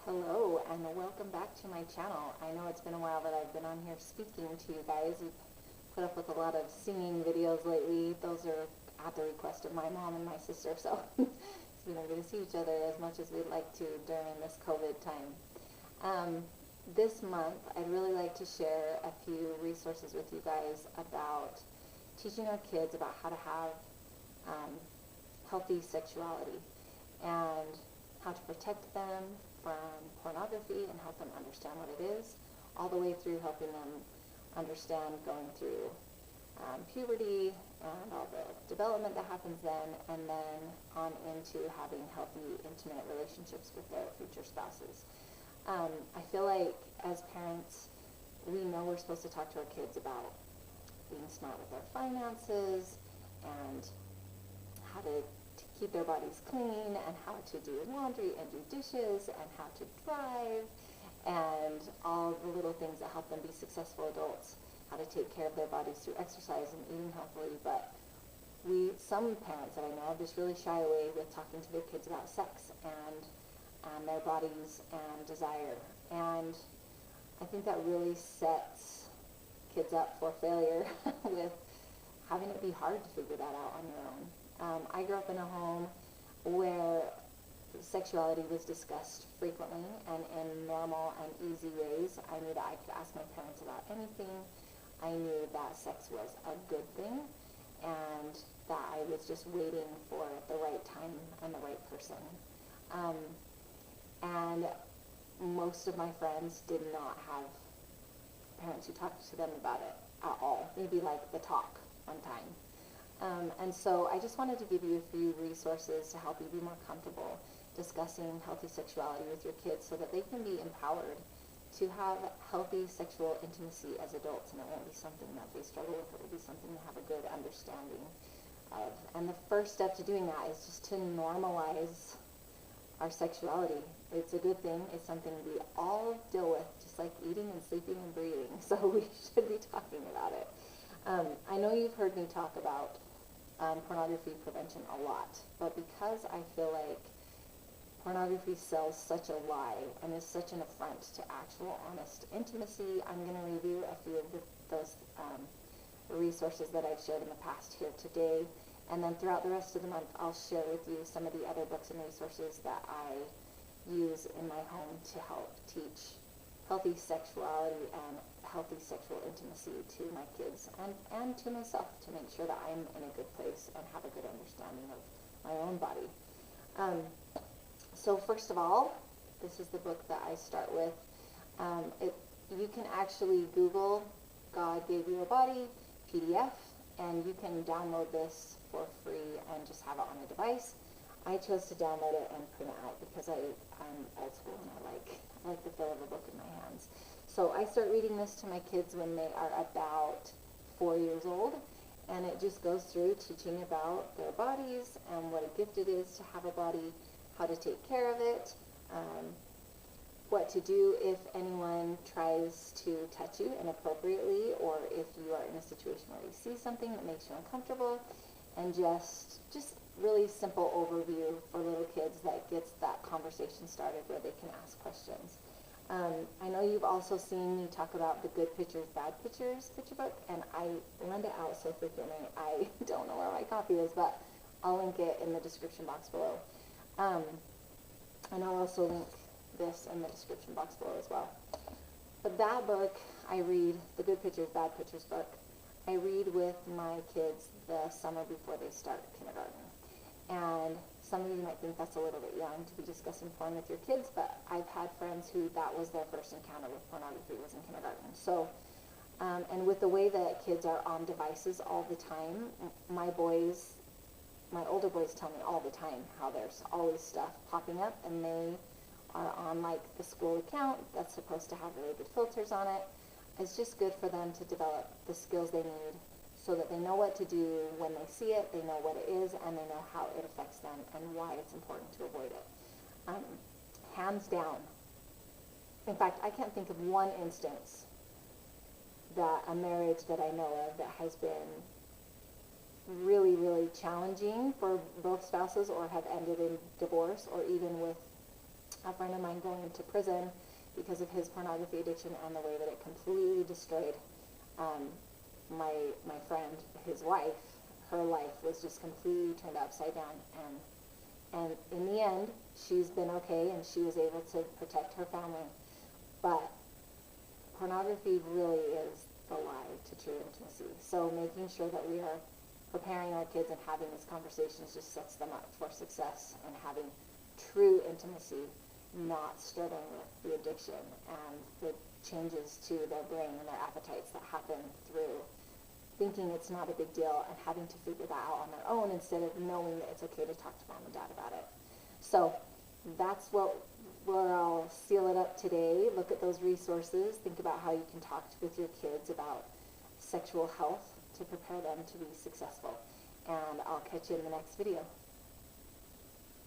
Hello and welcome back to my channel. I know it's been a while that I've been on here speaking to you guys. You've put up with a lot of singing videos lately. Those are at the request of my mom and my sister, so we don't get to see each other as much as we'd like to during this COVID time. This month I'd really like to share a few resources with you guys about teaching our kids about how to have healthy sexuality and how to protect them from pornography and help them understand what it is, all the way through helping them understand going through puberty and all the development that happens then, and then on into having healthy, intimate relationships with their future spouses. I feel like as parents, we know we're supposed to talk to our kids about being smart with their finances and how to keep their bodies clean and how to do laundry and do dishes and how to drive and all the little things that help them be successful adults, how to take care of their bodies through exercise and eating healthily. But some parents that I know just really shy away with talking to their kids about sex and their bodies and desire. And I think that really sets kids up for failure with having it be hard to figure that out on your own. I grew up in a home where sexuality was discussed frequently and in normal and easy ways. I knew that I could ask my parents about anything. I knew that sex was a good thing and that I was just waiting for the right time and the right person. And most of my friends did not have parents who talked to them about it at all. Maybe like the talk one time. And so I just wanted to give you a few resources to help you be more comfortable discussing healthy sexuality with your kids so that they can be empowered to have healthy sexual intimacy as adults, and it won't be something that they struggle with. It will be something to have a good understanding of. And the first step to doing that is just to normalize our sexuality. It's a good thing. It's something we all deal with, just like eating and sleeping and breathing. So we should be talking about it. I know you've heard me talk about pornography prevention a lot, but because I feel like pornography sells such a lie and is such an affront to actual honest intimacy, I'm going to review a few of those resources that I've shared in the past here today, and then throughout the rest of the month I'll share with you some of the other books and resources that I use in my home to help teach healthy sexuality and healthy sexual intimacy to my kids and to myself, to make sure that I'm in a good place and have a good understanding of my own body. So first of all, this is the book that I start with. You can actually Google God Gave You a Body PDF, and you can download this for free and just have it on a device. I chose to download it and print it out because I'm old school and I like the feel of a book in my hands. So I start reading this to my kids when they are about 4 years old, and it just goes through teaching about their bodies and what a gift it is to have a body, how to take care of it, what to do if anyone tries to touch you inappropriately, or if you are in a situation where you see something that makes you uncomfortable, and just really simple overview for little kids that gets that conversation started where they can ask questions. I know you've also seen me talk about the Good Pictures, Bad Pictures picture book, and I lend it out so frequently. I don't know where my copy is, but I'll link it in the description box below. And I'll also link this in the description box below as well. But that book I read, the Good Pictures, Bad Pictures book, I read with my kids the summer before they start kindergarten. And some of you might think that's a little bit young to be discussing porn with your kids, but I've had friends who that was their first encounter with pornography was in kindergarten. So, and with the way that kids are on devices all the time, my older boys tell me all the time how there's always stuff popping up, and they are on like the school account that's supposed to have really good filters on it. It's just good for them to develop the skills they need so that they know what to do when they see it, they know what it is, and they know how it affects them and why it's important to avoid it. Hands down. In fact, I can't think of one instance that a marriage that I know of that has been really, really challenging for both spouses or have ended in divorce, or even with a friend of mine going into prison because of his pornography addiction and the way that it completely destroyed my friend, his wife. Her life was just completely turned upside down, and in the end, she's been okay, and she was able to protect her family. But pornography really is the lie to true intimacy. So making sure that we are preparing our kids and having these conversations just sets them up for success and having true intimacy, not starting with the addiction and the changes to their brain and their appetites that happen through thinking it's not a big deal and having to figure that out on their own instead of knowing that it's okay to talk to mom and dad about it. So that's where I'll seal it up today. Look at those resources. Think about how you can talk with your kids about sexual health to prepare them to be successful. And I'll catch you in the next video.